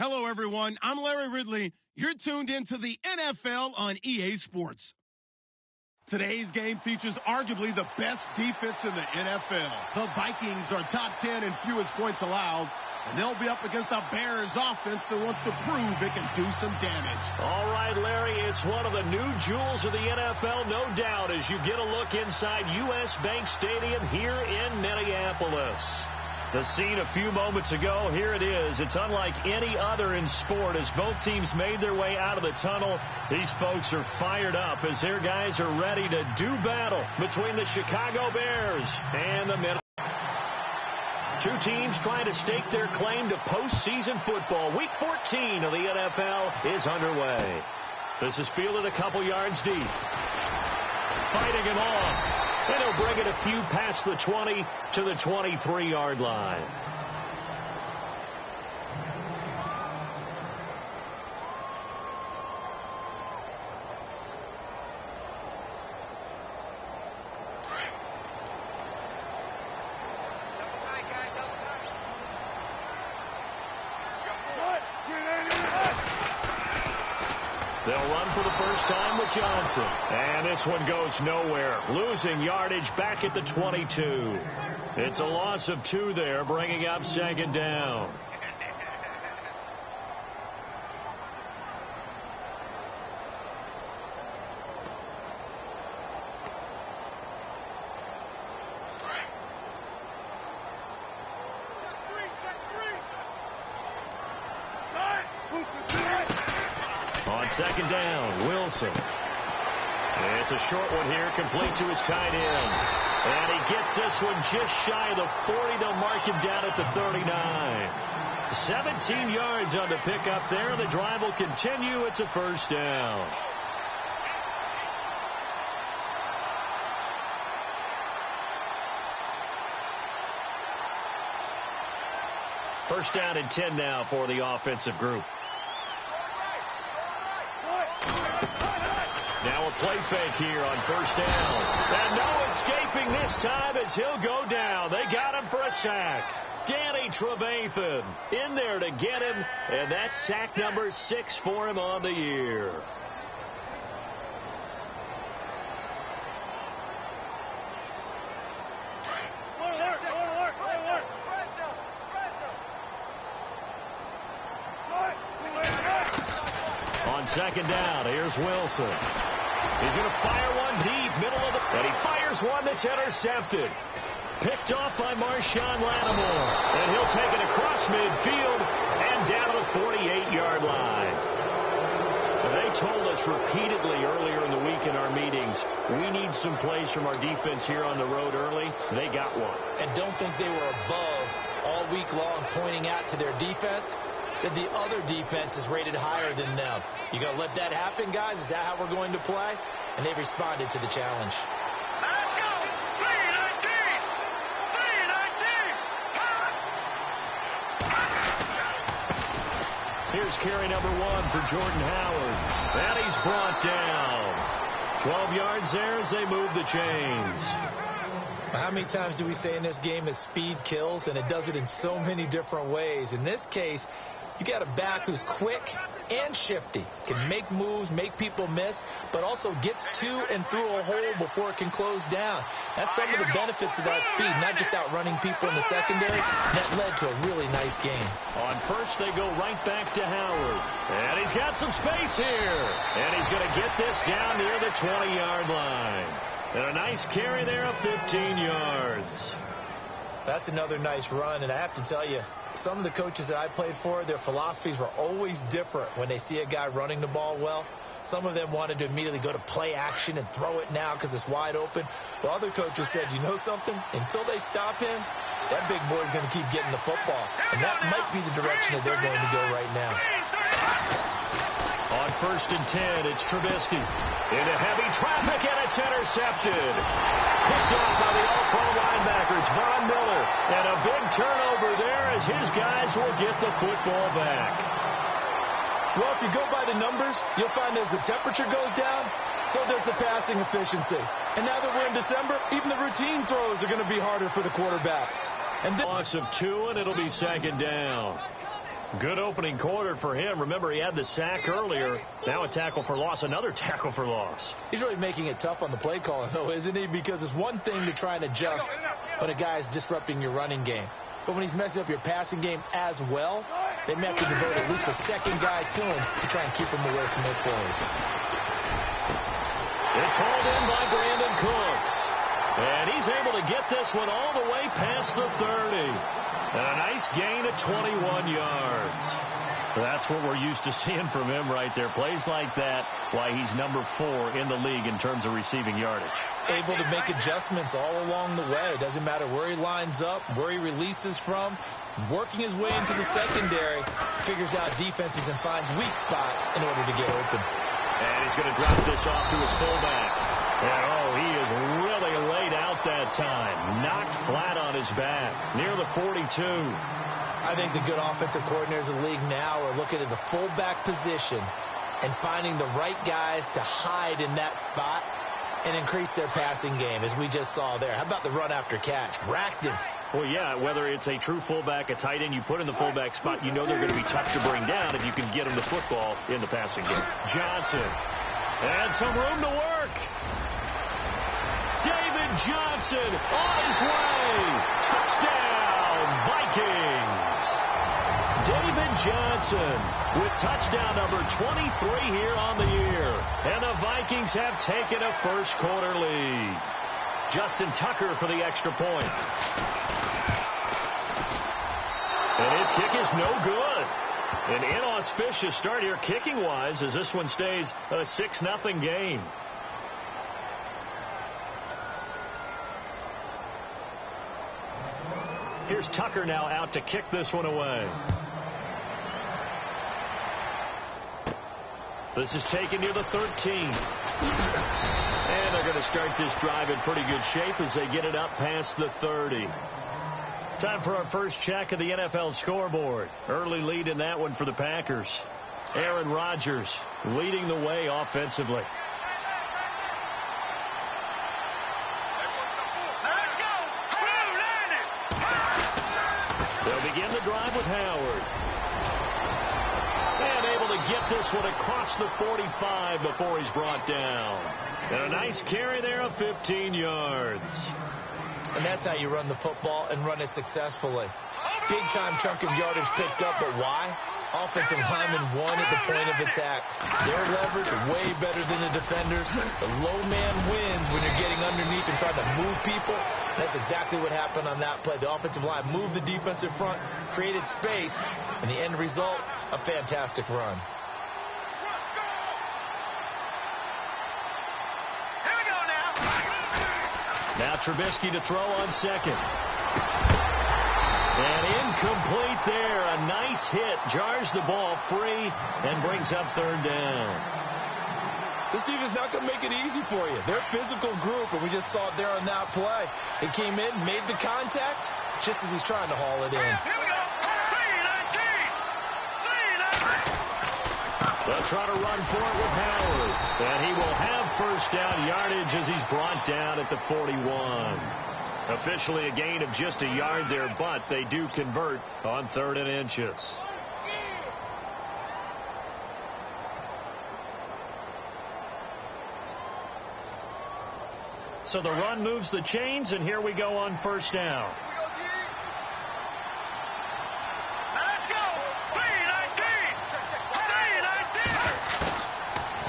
Hello, everyone. I'm Larry Ridley. You're tuned into the NFL on EA Sports. Today's game features arguably the best defense in the NFL. The Vikings are top 10 in fewest points allowed, and they'll be up against a Bears offense that wants to prove it can do some damage. All right, Larry, it's one of the new jewels of the NFL, no doubt, as you get a look inside U.S. Bank Stadium here in Minneapolis. The scene a few moments ago, here it is. It's unlike any other in sport as both teams made their way out of the tunnel. These folks are fired up as their guys are ready to do battle between the Chicago Bears and the Minnesota. Two teams trying to stake their claim to postseason football. Week 14 of the NFL is underway. This is fielded a couple yards deep. Fighting him off. And he'll bring it a few past the 20 to the 23-yard line. They'll run for the first time with Johnson. And this one goes nowhere. Losing yardage back at the 22. It's a loss of 2 there, bringing up second down. On second down, Wilson. It's a short one here, complete to his tight end. And he gets this one just shy of the 40. They'll mark him down at the 39. 17 yards on the pickup there. The drive will continue. It's a first down. First down and 10 now for the offensive group. Now a play fake here on first down. And no escaping this time as he'll go down. They got him for a sack. Danny Trevathan in there to get him. And that's sack number 6 for him on the year. On second down, here's Wilson. He's going to fire one deep, middle of the... And he fires one that's intercepted. Picked off by Marshawn Lattimore. And he'll take it across midfield and down to the 48-yard line. They told us repeatedly earlier in the week in our meetings, we need some plays from our defense here on the road early. They got one. And don't think they were above all week long pointing out to their defense that the other defense is rated higher than them. You going to let that happen, guys? Is that how we're going to play? And they responded to the challenge. Let's go! 3-19! 3-19! Here's carry number 1 for Jordan Howard. And he's brought down. 12 yards there as they move the chains. How many times do we say in this game that speed kills? And it does it in so many different ways. In this case, you got a back who's quick and shifty, can make moves, make people miss, but also gets to and through a hole before it can close down. That's some of the benefits of that speed, not just outrunning people in the secondary. That led to a really nice game. On first, they go right back to Howard. And he's got some space here. And he's going to get this down near the 20-yard line. And a nice carry there of 15 yards. That's another nice run, and I have to tell you, some of the coaches that I played for, their philosophies were always different when they see a guy running the ball well. Some of them wanted to immediately go to play action and throw it now because it's wide open. While other coaches said, you know something? Until they stop him, that big boy's going to keep getting the football. And that might be the direction that they're going to go right now. On first and 10, it's Trubisky. Into heavy traffic, and it's intercepted. Picked off by the All-Pro linebackers, Von Miller. And a big turnover there as his guys will get the football back. Well, if you go by the numbers, you'll find as the temperature goes down, so does the passing efficiency. And now that we're in December, even the routine throws are going to be harder for the quarterbacks. And loss of 2, and it'll be second down. Good opening quarter for him. Remember, he had the sack earlier. Now a tackle for loss, another tackle for loss. He's really making it tough on the play caller, though, isn't he? Because it's one thing to try and adjust when a guy is disrupting your running game. But when he's messing up your passing game as well, they may have to devote at least a second guy to him to try and keep him away from their plays. It's hauled in by Brandon Cooks. And he's able to get this one all the way past the 30. And a nice gain of 21 yards. That's what we're used to seeing from him right there. Plays like that, why he's number 4 in the league in terms of receiving yardage. Able to make adjustments all along the way. Doesn't matter where he lines up, where he releases from. Working his way into the secondary, figures out defenses and finds weak spots in order to get open. And he's going to drop this off to his fullback. And, he is really laid out that time. Knocked flat on his back, near the 42. I think the good offensive coordinators in the league now are looking at the fullback position and finding the right guys to hide in that spot and increase their passing game, as we just saw there. How about the run after catch? Racked him. Well, yeah, whether it's a true fullback, a tight end, you put in the fullback spot, you know they're going to be tough to bring down if you can get them the football in the passing game. Johnson. And some room to work. David Johnson on his way. Touchdown, Vikings. David Johnson with touchdown number 23 here on the year. And the Vikings have taken a first quarter lead. Justin Tucker for the extra point. And his kick is no good. An inauspicious start here kicking-wise as this one stays a 6-0 game. Here's Tucker now out to kick this one away. This is taken near the 13. And they're going to start this drive in pretty good shape as they get it up past the 30. Time for our first check of the NFL scoreboard. Early lead in that one for the Packers. Aaron Rodgers leading the way offensively. They'll begin the drive with Howard. And able to get this one across the 45 before he's brought down. And a nice carry there of 15 yards. And that's how you run the football and run it successfully. Big-time chunk of yardage picked up, but why? Offensive linemen won at the point of attack. Their leverage way better than the defenders. The low man wins when you're getting underneath and trying to move people. That's exactly what happened on that play. The offensive line moved the defense in front, created space, and the end result, a fantastic run. Now Trubisky to throw on second. And incomplete there. A nice hit. Jars the ball free and brings up third down. This team is not going to make it easy for you. They're a physical group, and we just saw it there on that play. He came in, made the contact, just as he's trying to haul it in. Here we go. 3-19. They'll try to run for it with Howard. And he will have first down yardage as he's brought down at the 41. Officially a gain of just a yard there, but they do convert on 3rd and inches. So the run moves the chains, and here we go on first down.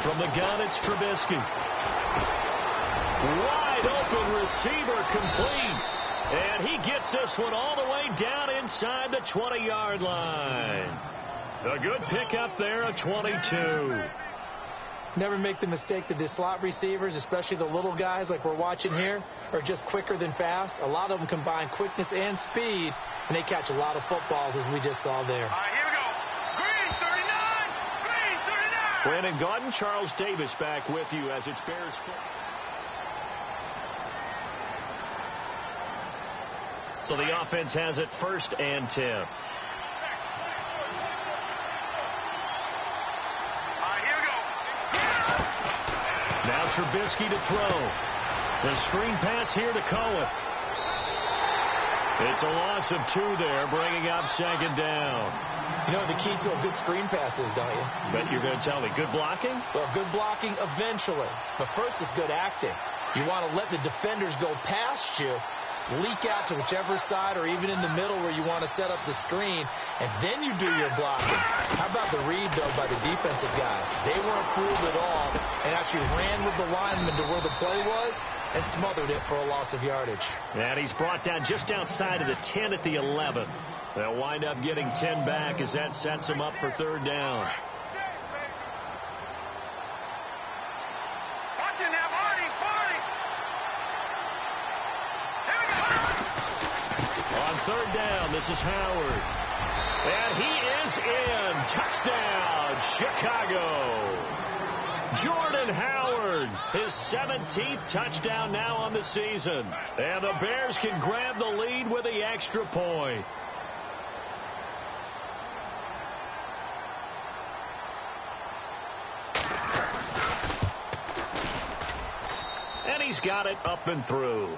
From the gun, it's Trubisky. Wide open receiver complete. And he gets this one all the way down inside the 20-yard line. A good pickup there, a 22. Never make the mistake that the slot receivers, especially the little guys like we're watching here, are just quicker than fast. A lot of them combine quickness and speed, and they catch a lot of footballs, as we just saw there. All right, here we go. Green 39. Green 39. Brandon Gaudin, Charles Davis back with you as it's Bears football. So the offense has it 1st and 10. Now Trubisky to throw. The screen pass here to Cohen. It's a loss of 2 there, bringing up second down. You know what the key to a good screen pass is, don't you? But you're going to tell me, good blocking? Well, good blocking eventually. But first is good acting. You want to let the defenders go past you, leak out to whichever side or even in the middle where you want to set up the screen, and then you do your blocking. How about the read, though, by the defensive guys? They weren't fooled at all and actually ran with the lineman to where the play was and smothered it for a loss of yardage. And he's brought down just outside of the 10 at the 11. They'll wind up getting 10 back as that sets them up for third down. On third down, this is Howard. And he is in. Touchdown, Chicago. Jordan Howard, his 17th touchdown now on the season. And the Bears can grab the lead with the extra point. And he's got it up and through.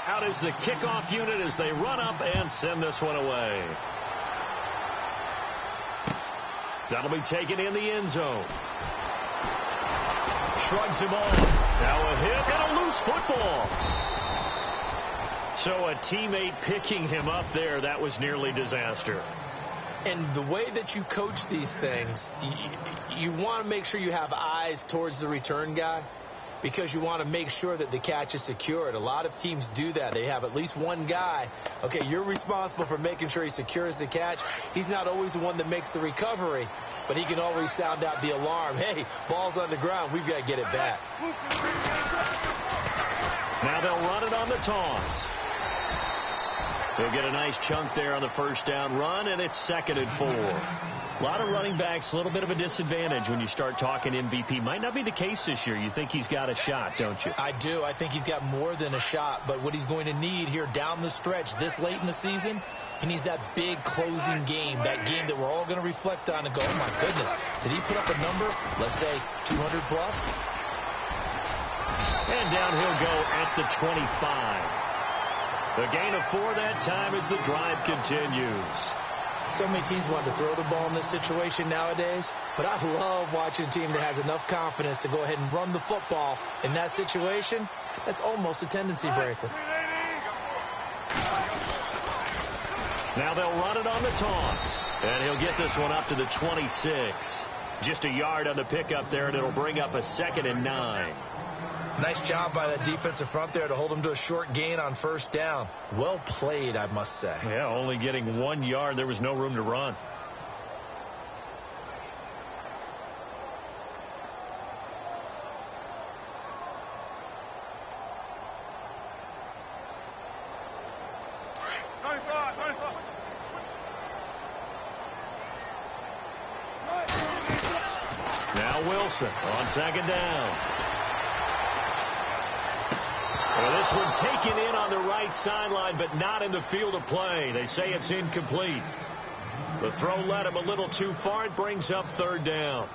Out is the kickoff unit as they run up and send this one away. That'll be taken in the end zone. Shrugs him off. Now a hit and a loose football. So a teammate picking him up there, that was nearly disaster. And the way that you coach these things, you want to make sure you have eyes towards the return guy because you want to make sure that the catch is secured. A lot of teams do that. They have at least one guy. Okay, you're responsible for making sure he secures the catch. He's not always the one that makes the recovery, but he can always sound out the alarm. Hey, ball's on the ground. We've got to get it back. Now they'll run it on the toss. They'll get a nice chunk there on the first down run, and it's 2nd and 4. A lot of running backs, a little bit of a disadvantage when you start talking MVP. Might not be the case this year. You think he's got a shot, don't you? I do. I think he's got more than a shot. But what he's going to need here down the stretch this late in the season, he needs that big closing game, that game that we're all going to reflect on and go, oh, my goodness, did he put up a number, let's say 200 plus? And down he'll go at the 25. The gain of 4 that time as the drive continues. So many teams want to throw the ball in this situation nowadays, but I love watching a team that has enough confidence to go ahead and run the football in that situation. That's almost a tendency breaker. Now they'll run it on the toss, and he'll get this one up to the 26. Just a yard on the pickup there, and it'll bring up a 2nd and 9. Nice job by that defensive front there to hold him to a short gain on first down. Well played, I must say. Yeah, only getting 1 yard. There was no room to run. Now Wilson on 2nd down. Well, this one taken in on the right sideline, but not in the field of play. They say it's incomplete. The throw led him a little too far. It brings up 3rd down.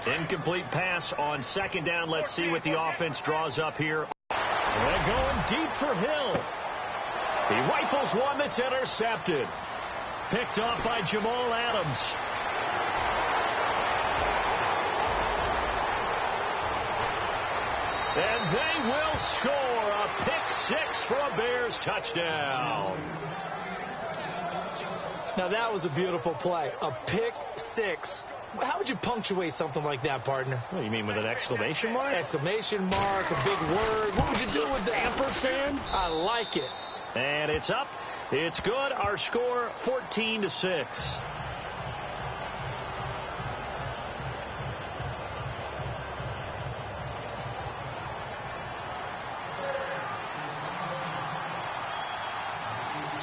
Incomplete pass on 2nd down. Let's see what the offense draws up here. And going deep for Hill. He rifles one that's intercepted. Picked off by Jamal Adams. And they will score a pick 6 for a Bears touchdown. Now that was a beautiful play. A pick 6. How would you punctuate something like that, partner? What do you mean, with an exclamation mark? Exclamation mark, a big word. What would you do with that? Ampersand? I like it. And it's up. It's good. Our score 14-6.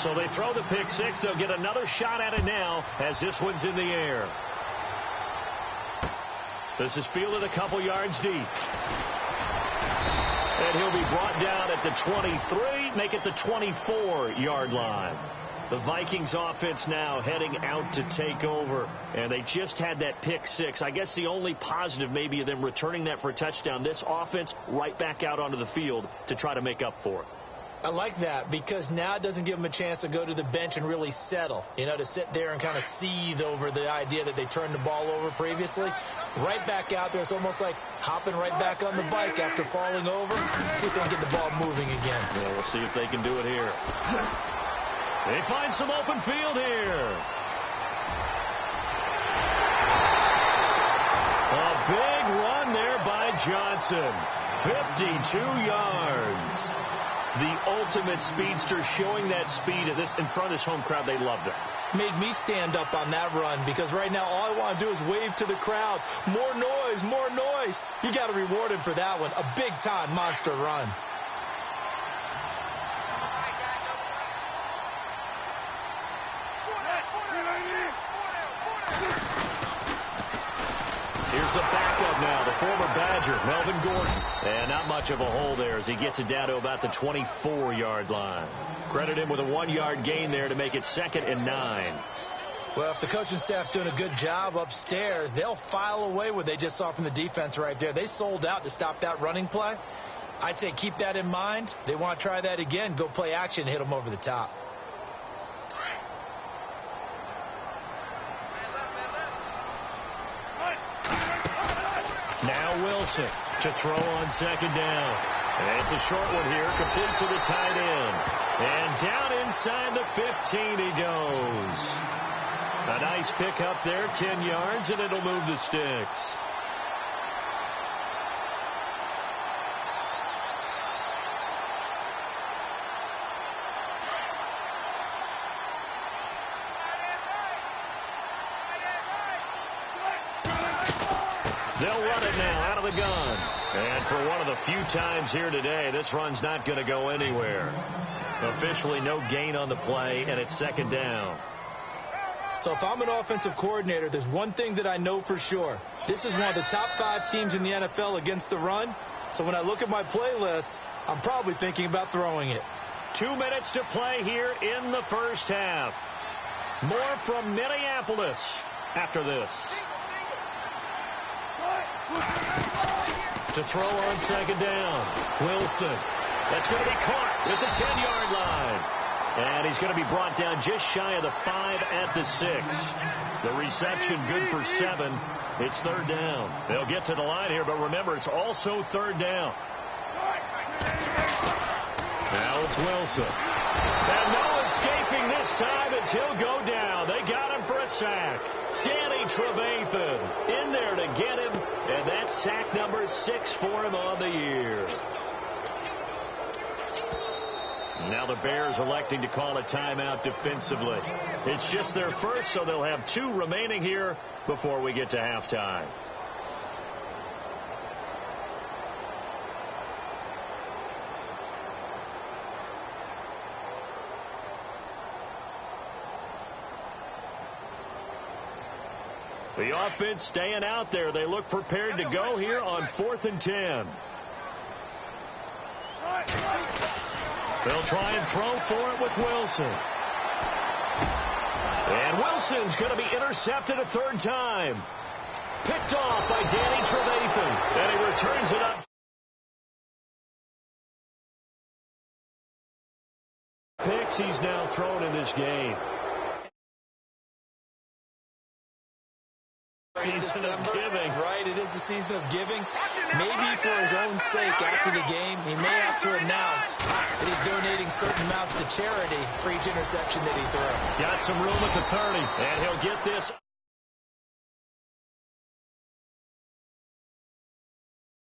So they throw the pick 6. They'll get another shot at it now as this one's in the air. This is fielded a couple yards deep. And he'll be brought down at the 23, make it the 24-yard line. The Vikings offense now heading out to take over, and they just had that pick six. I guess the only positive maybe of them returning that for a touchdown. This offense right back out onto the field to try to make up for it. I like that because now it doesn't give them a chance to go to the bench and really settle, to sit there and kind of seethe over the idea that they turned the ball over previously. Right back out there. It's almost like hopping right back on the bike after falling over. See if they can get the ball moving again. Well, we'll see if they can do it here. They find some open field here. A big run there by Johnson. 52 yards. The ultimate speedster, showing that speed in front of this home crowd. They loved it. Made me stand up on that run because right now all I want to do is wave to the crowd. More noise, more noise. You got to reward him for that one. A big-time monster run. Here's the backup now, the former Badger, Melvin Gordon. And not much of a hole there as he gets it down to about the 24-yard line. Credit him with a 1-yard gain there to make it 2nd and 9. Well, if the coaching staff's doing a good job upstairs, they'll file away what they just saw from the defense right there. They sold out to stop that running play. I'd say keep that in mind. They want to try that again. Go play action and hit them over the top. Now Wilson to throw on 2nd down. And it's a short one here, complete to the tight end. And down inside the 15 he goes. A nice pick up there, 10 yards, and it'll move the sticks. They'll run it now out of the gun. And for one of the few times here today, this run's not going to go anywhere. Officially no gain on the play, and it's 2nd down. So if I'm an offensive coordinator, there's one thing that I know for sure. This is one of the top 5 teams in the NFL against the run. So when I look at my playlist, I'm probably thinking about throwing it. 2 minutes to play here in the first half. More from Minneapolis after this. To throw on 2nd down. Wilson. That's going to be caught at the 10-yard line. And he's going to be brought down just shy of the 5 at the 6. The reception good for 7. It's 3rd down. They'll get to the line here, but remember, it's also 3rd down. Now it's Wilson. And no escaping this time as he'll go down. They got him for a sack. Danny Trevathan in there to get him, and that's sack number 6 for him on the year. Now the Bears electing to call a timeout defensively. It's just their first, so they'll have 2 remaining here before we get to halftime. The offense staying out there. They look prepared to go here on 4th and 10. They'll try and throw for it with Wilson. And Wilson's going to be intercepted a 3rd time. Picked off by Danny Trevathan. And he returns it up. Picks he's now thrown in this game. Season of giving. Right, it is the season of giving. Maybe for his own sake after the game, he may have to announce that he's donating certain amounts to charity for each interception that he throws. Got some room at the 30, and he'll get